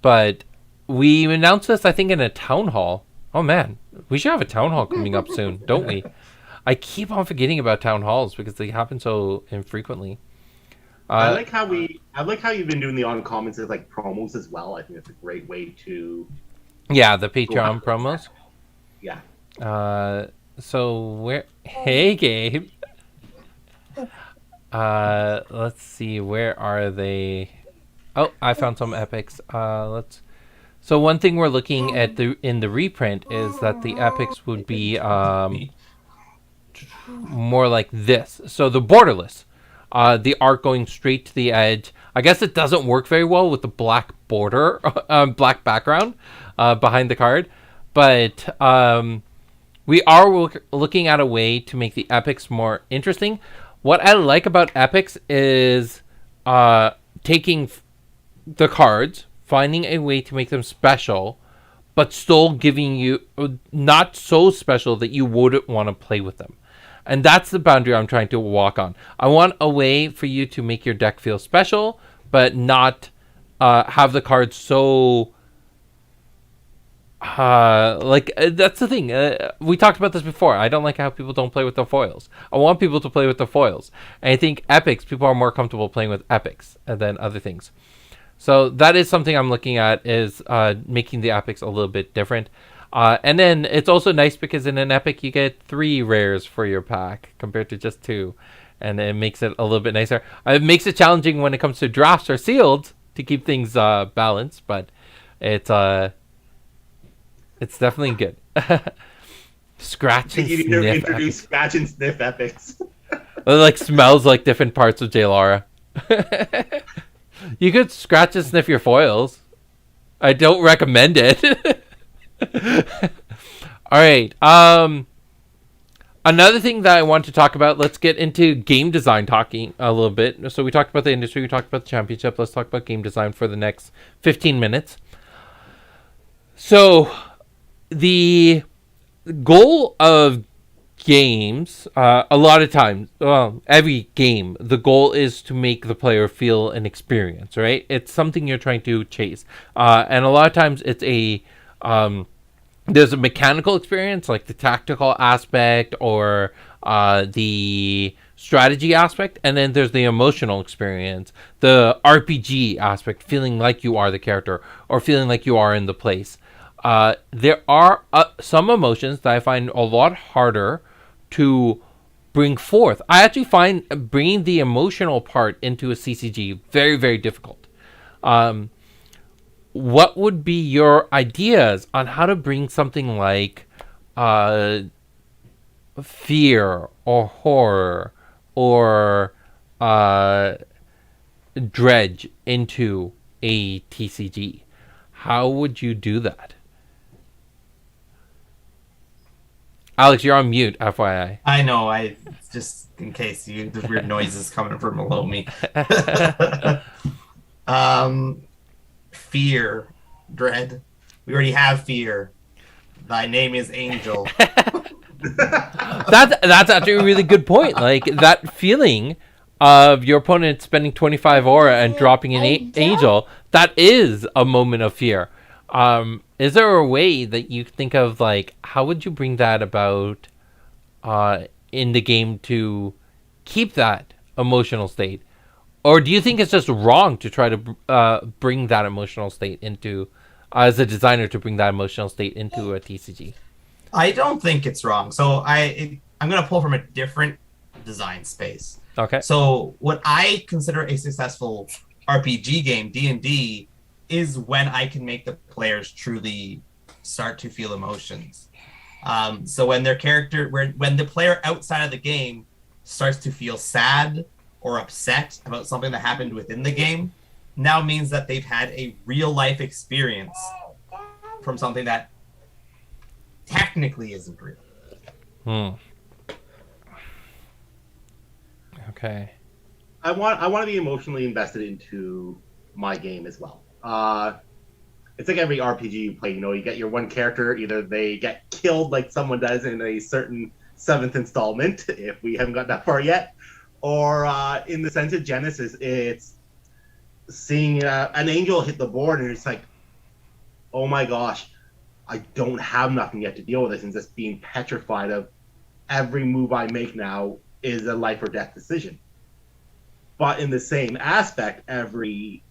But we announced this, I think, in a town hall. Oh man, we should have a town hall coming up soon, don't we? I keep on forgetting about town halls because they happen so infrequently. I like how you've been doing the uncommons as like promos as well. I think that's a great way to. Yeah, the Patreon promos. Yeah. So where? Hey, Gabe. Let's see. Where are they? Oh, I found some epics. So one thing we're looking at in the reprint is that the epics would be more like this. So the borderless. The art going straight to the edge. I guess it doesn't work very well with the black border, black background behind the card. But we are looking at a way to make the epics more interesting. What I like about epics is taking the cards, finding a way to make them special, but still giving you not so special that you wouldn't want to play with them. And that's the boundary I'm trying to walk on. I want a way for you to make your deck feel special, but not have the cards so... that's the thing. We talked about this before. I don't like how people don't play with the foils. I want people to play with the foils. And I think epics, people are more comfortable playing with epics than other things. So that is something I'm looking at, is making the epics a little bit different. And then it's also nice because in an epic you get 3 rares for your pack compared to just 2, and it makes it a little bit nicer. It makes it challenging when it comes to drafts or sealed to keep things balanced, but it's definitely good. Scratch and you sniff. Introduce scratch and sniff epics. It like smells like different parts of J-Lara. You could scratch and sniff your foils. I don't recommend it. All right. Another thing that I want to talk about, let's get into game design talking a little bit. So we talked about the industry, we talked about the championship. Let's talk about game design for the next 15 minutes. So the goal of games, a lot of times, well, every game, the goal is to make the player feel an experience, right? It's something you're trying to chase. And a lot of times it's there's a mechanical experience, like the tactical aspect or the strategy aspect, and then there's the emotional experience, the RPG aspect, feeling like you are the character or feeling like you are in the place. There are some emotions that I find a lot harder to bring forth. I actually find bringing the emotional part into a CCG very, very difficult. What would be your ideas on how to bring something like fear or horror or dredge into a TCG? How would you do that? Alex, you're on mute, FYI. I know. Just in case there's weird noises coming from below me. Fear, dread. We already have fear. Thy name is Angel. That's actually a really good point. Like that feeling of your opponent spending 25 aura and dropping an angel, that is a moment of fear. Is there a way that you think of, like, how would you bring that about in the game to keep that emotional state? Or do you think it's just wrong to try to bring that emotional state into, as a designer, to bring that emotional state into a TCG? I don't think it's wrong. So I'm going to pull from a different design space. Okay. So what I consider a successful RPG game, D&D, is when I can make the players truly start to feel emotions. So when when the player outside of the game starts to feel sad or upset about something that happened within the game, now means that they've had a real life experience from something that technically isn't real. Okay. I want to be emotionally invested into my game as well. It's like every RPG you play, you get your one character, either they get killed like someone does in a certain 7th installment, if we haven't got that far yet, or in the sense of Genesis, it's seeing an angel hit the board and it's like, oh my gosh, I don't have nothing yet to deal with this, and just being petrified of every move I make now is a life or death decision. But in the same aspect, every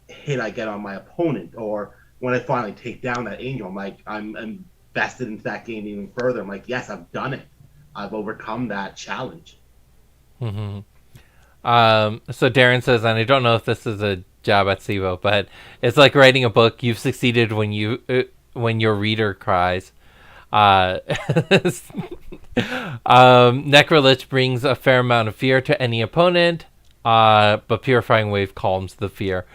hit I get on my opponent, or when I finally take down that angel, I'm invested into that game even further. I'm like, yes, I've done it. I've overcome that challenge. Mm-hmm. So Darren says, and I don't know if this is a jab at Sivo, but it's like writing a book. You've succeeded when your reader cries. Necrolich brings a fair amount of fear to any opponent, but Purifying Wave calms the fear.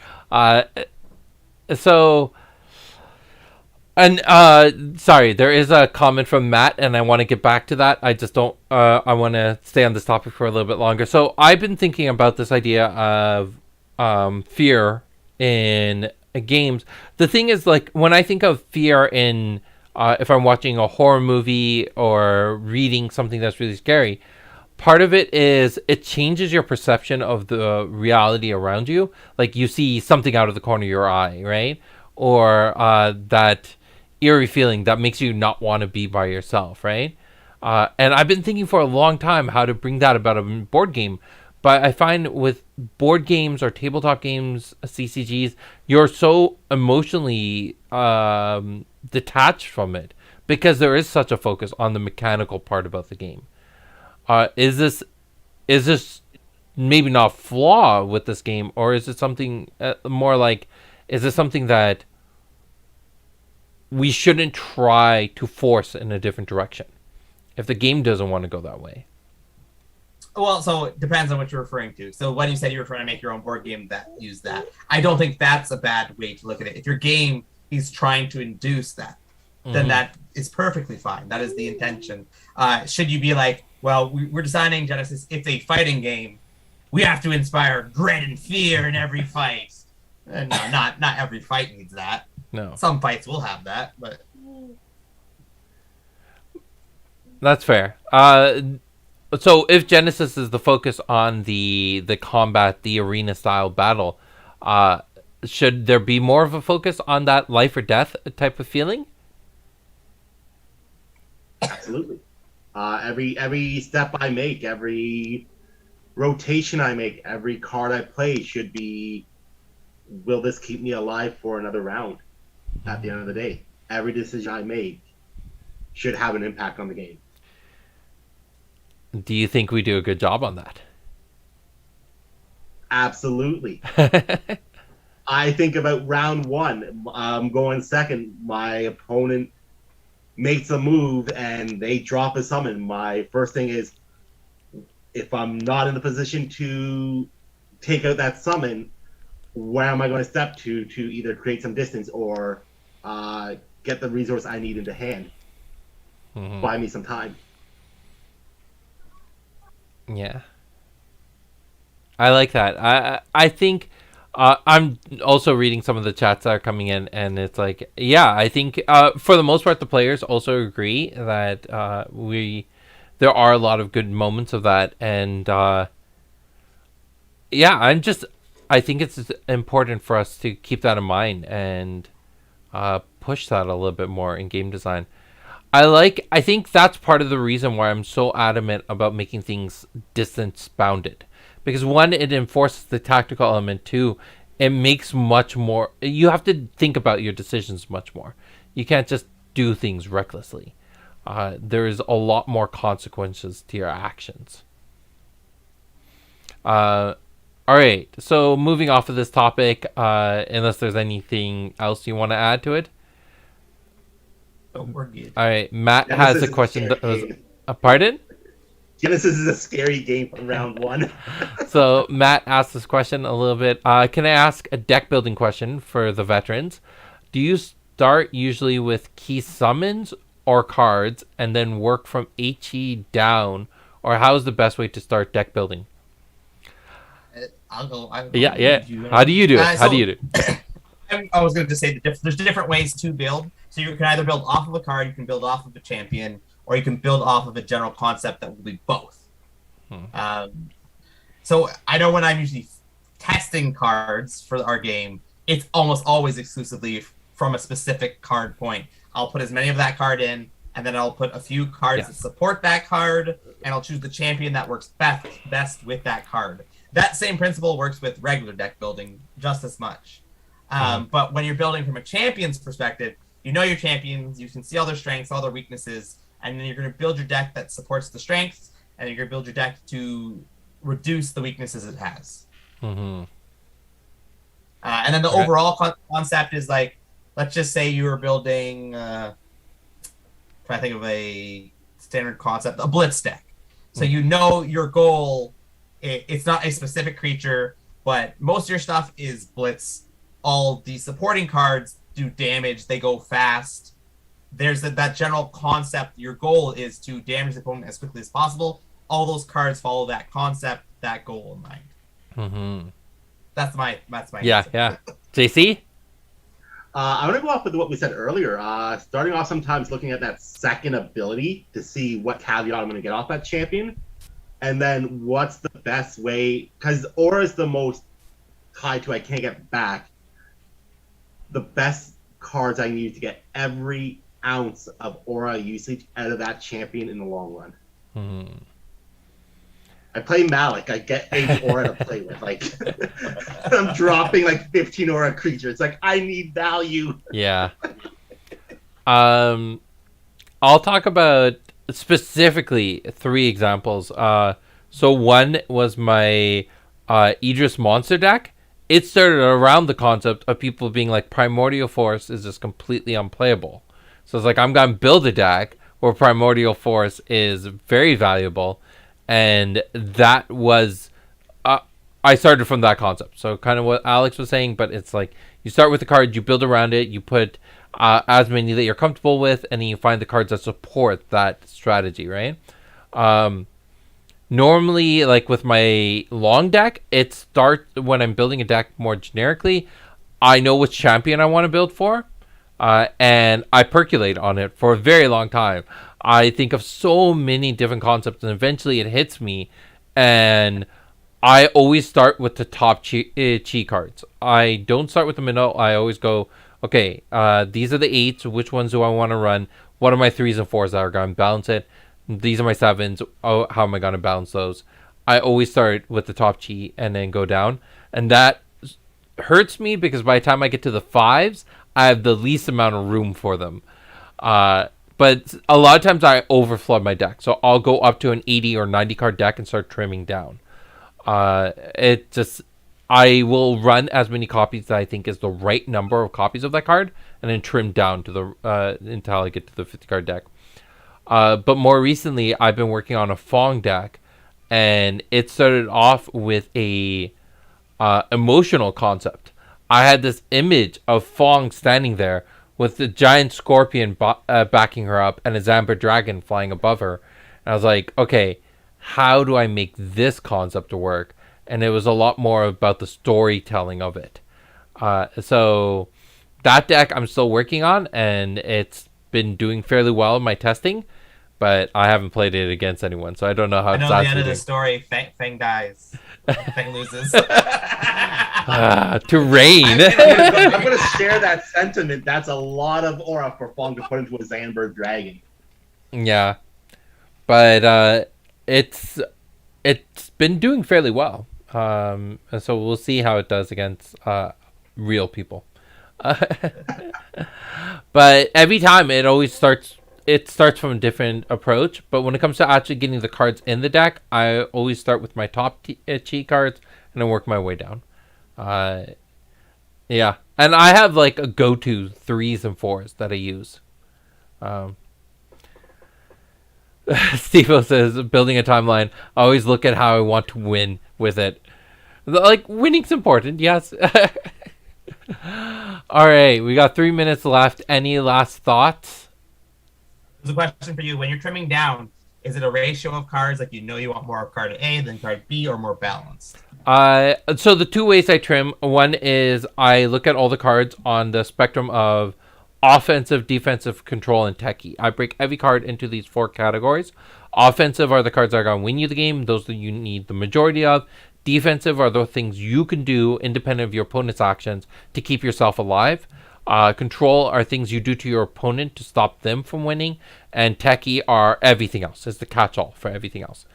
Sorry, there is a comment from Matt, and I want to get back to that. I just don't. I want to stay on this topic for a little bit longer. So I've been thinking about this idea of fear in games. The thing is, like, when I think of fear in, if I'm watching a horror movie or reading something that's really scary, part of it is it changes your perception of the reality around you. Like, you see something out of the corner of your eye, right? Or that eerie feeling that makes you not want to be by yourself, right? And I've been thinking for a long time how to bring that about a board game. But I find with board games or tabletop games, CCGs, you're so emotionally detached from it because there is such a focus on the mechanical part about the game. Is this maybe not a flaw with this game, or is it something more like, is this something that we shouldn't try to force in a different direction if the game doesn't want to go that way? Well, so it depends on what you're referring to. So when you said you were trying to make your own board game that used that, I don't think that's a bad way to look at it. If your game is trying to induce that, then that is perfectly fine. That is the intention. Should you be like, well, we're designing Genesis, it's a fighting game, we have to inspire dread and fear in every fight. No, not every fight needs that. No. Some fights will have that, but that's fair. So if Genesis is the focus on the combat, the arena style battle, should there be more of a focus on that life or death type of feeling? Absolutely. Every step I make, every rotation I make, every card I play should be, will this keep me alive for another round at the end of the day? Every decision I make should have an impact on the game. Do you think we do a good job on that? Absolutely. I think about round one. I'm going second. My opponent makes a move and they drop a summon. My first thing is, if I'm not in the position to take out that summon, where am I going to step to either create some distance or get the resource I need into hand? buy me some time. Yeah. I like that. I think I'm also reading some of the chats that are coming in, and it's like, yeah, I think for the most part the players also agree that there are a lot of good moments of that, and yeah, I think it's important for us to keep that in mind and push that a little bit more in game design. I think that's part of the reason why I'm so adamant about making things distance bounded. Because one, it enforces the tactical element. Two, it makes much more. You have to think about your decisions much more. You can't just do things recklessly. There is a lot more consequences to your actions. All right. So moving off of this topic, unless there's anything else you want to add to it. Oh, we're good. All right. Matt Genesis has a question that was. game. Pardon? Genesis is a scary game from round one. So Matt asked this question a little bit. Can I ask a deck building question for the veterans? Do you start usually with key summons or cards and then work from HE down, or how is the best way to start deck building? I'll go. Yeah. How do you do it? How do you do it? I was going to say there's different ways to build. So you can either build off of a card, you can build off of a champion, or you can build off of a general concept that will be both. So I know when I'm usually testing cards for our game, it's almost always exclusively from a specific card point. I'll put as many of that card in, and then I'll put a few cards that support that card, and I'll choose the champion that works best with that card. That same principle works with regular deck building just as much. But when you're building from a champion's perspective, you know your champions, you can see all their strengths, all their weaknesses, and then you're going to build your deck that supports the strengths, and you're going to build your deck to reduce the weaknesses it has. And then the overall concept is like, let's just say you were building, trying to think of a standard concept, a blitz deck. So you know your goal, it's not a specific creature, but most of your stuff is blitz. All the supporting cards do damage, they go fast. There's that general concept. Your goal is to damage the opponent as quickly as possible. All those cards follow that concept, that goal in mind. That's my answer. Yeah. JC? I want to go off with what we said earlier. Starting off sometimes looking at that second ability to see what caveat I'm going to get off that champion. And then what's the best way, because Aura is the most tied to I can't get back. The best cards I need to get every ounce of Aura usage out of that champion in the long run. I play Malik. I get 8 Aura to play with. Like, I'm dropping like 15 Aura creatures. It's like, I need value. Yeah. I'll talk about specifically 3 examples. So one was my Idris monster deck. It started around the concept of people being like, Primordial Force is just completely unplayable. So it's like, I'm going to build a deck where Primordial Force is very valuable. And that was, I started from that concept. So kind of what Alex was saying, but it's like, you start with the card, you build around it, you put as many that you're comfortable with, and then you find the cards that support that strategy, right? Normally, like with my long deck, it starts when I'm building a deck more generically. I know which champion I want to build for, and I percolate on it for a very long time. I think of so many different concepts, and eventually it hits me, and I always start with the top chi cards. I don't start with the middle. I always go, okay, these are the 8s. Which ones do I want to run? What are my 3s and 4s that are going to balance it? These are my 7s. Oh, how am I going to balance those? I always start with the top chi and then go down. And that hurts me because by the time I get to the 5s, I have the least amount of room for them. But a lot of times I overflood my deck. So I'll go up to an 80 or 90 card deck and start trimming down. I will run as many copies that I think is the right number of copies of that card, and then trim down to the until I get to the 50 card deck. But more recently, I've been working on a Fong deck, and it started off with a emotional concept. I had this image of Fong standing there with the giant scorpion backing her up and a Zambra dragon flying above her. And I was like, okay, how do I make this concept work? And it was a lot more about the storytelling of it. So that deck I'm still working on, and it's been doing fairly well in my testing, but I haven't played it against anyone, so I don't know how it's I know actually the end of doing. the story. Fang dies. Fang loses. To rain. I'm going to share that sentiment. That's a lot of aura for Fong to put into a Zanberg Dragon. Yeah, but it's been doing fairly well. And so we'll see how it does against real people. But every time it starts from a different approach. But when it comes to actually getting the cards in the deck, I always start with my top cheat cards and then work my way down. Yeah, and I have like a go-to 3s and 4s that I use. Steve says, building a timeline, I always look at how I want to win with it. Like, winning's important, yes. All right, we got 3 minutes left. Any last thoughts? There's a question for you. When you're trimming down, is it a ratio of cards, like you want more of card A than card B, or more balanced? So the 2 ways I trim, one is I look at all the cards on the spectrum of offensive, defensive, control, and techie. I break every card into these 4 categories. Offensive are the cards that are going to win you the game. Those that you need the majority of. Defensive are the things you can do independent of your opponent's actions to keep yourself alive. Control are things you do to your opponent to stop them from winning. And techie are everything else. It's the catch-all for everything else.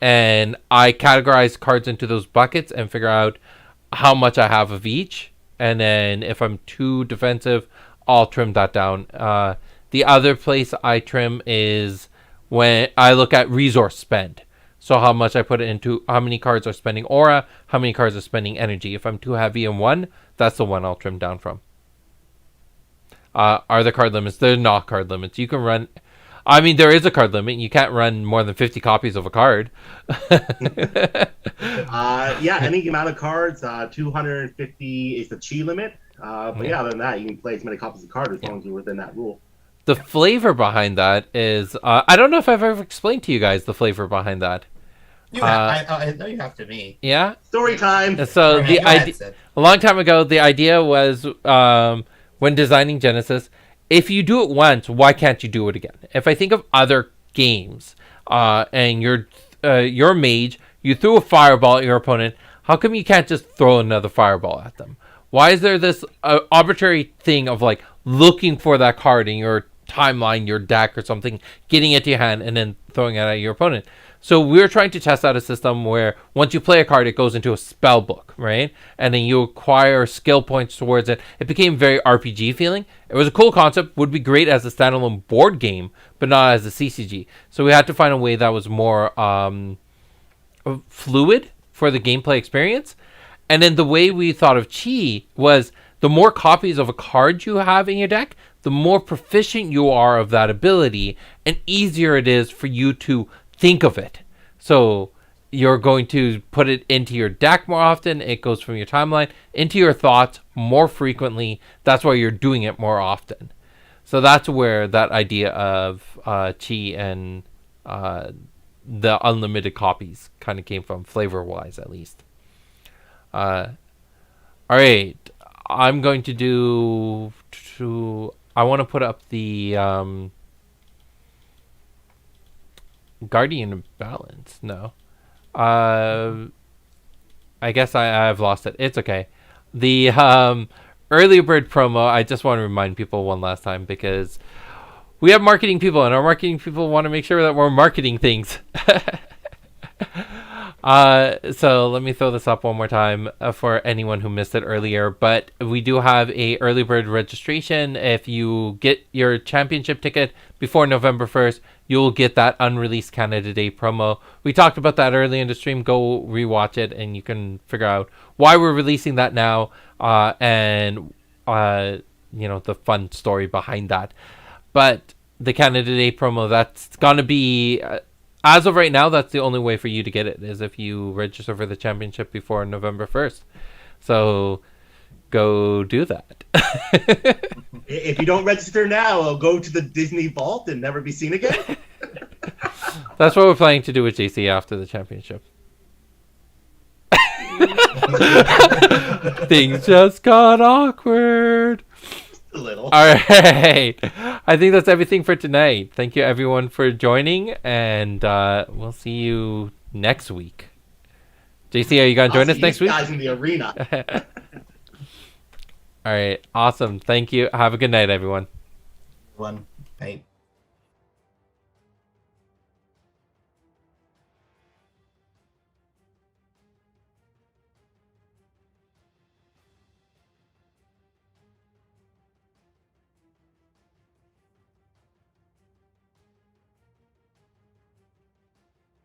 And I categorize cards into those buckets and figure out how much I have of each. And then if I'm too defensive, I'll trim that down. The other place I trim is when I look at resource spend. So how much I put it into, how many cards are spending aura, how many cards are spending energy. If I'm too heavy in one, that's the one I'll trim down from. Are there card limits? They're not card limits. You can run... I mean, there is a card limit. You can't run more than 50 copies of a card. Yeah, any amount of cards. 250 is the chi limit. But yeah, other than that, you can play as many copies of cards as long as you're within that rule. The flavor behind that is... I don't know if I've ever explained to you guys the flavor behind that. I know you have to me. Yeah? Story time! So Okay, the go ahead, idea... Sid. A long time ago, the idea was, when designing Genesis, if you do it once, why can't you do it again? If I think of other games, and you're a mage, you threw a fireball at your opponent, how come you can't just throw another fireball at them? Why is there this arbitrary thing of like looking for that card in your timeline, your deck or something, getting it to your hand, and then throwing it at your opponent? So we're trying to test out a system where once you play a card, it goes into a spell book, right? And then you acquire skill points towards it. It became very RPG feeling. It was a cool concept, would be great as a standalone board game, but not as a CCG. So we had to find a way that was more fluid for the gameplay experience. And then the way we thought of Chi was the more copies of a card you have in your deck, the more proficient you are of that ability, and easier it is for you to think of it. So you're going to put it into your deck more often. It goes from your timeline into your thoughts more frequently. That's why you're doing it more often. So that's where that idea of Chi and the unlimited copies kind of came from, flavor-wise at least. All right. I'm going to do... I want to put up the... Guardian of Balance. No. I guess I've lost it. It's okay. The early bird promo, I just want to remind people one last time because we have marketing people and our marketing people want to make sure that we're marketing things. So let me throw this up one more time for anyone who missed it earlier. But we do have a early bird registration. If you get your championship ticket before November 1st, you'll get that unreleased Canada Day promo. We talked about that early in the stream. Go rewatch it and you can figure out why we're releasing that now, and the fun story behind that. But the Canada Day promo, that's gonna be as of right now, that's the only way for you to get it, is if you register for the championship before November 1st. So go do that. If you don't register now, I'll go to the Disney Vault and never be seen again. That's what we're planning to do with JC after the championship. Things just got awkward. A little. All right. I think that's everything for tonight. Thank you, everyone, for joining, and we'll see you next week. JC, are you going to join us next week? Guys in the arena. All right. Awesome. Thank you. Have a good night, everyone. One. Bye.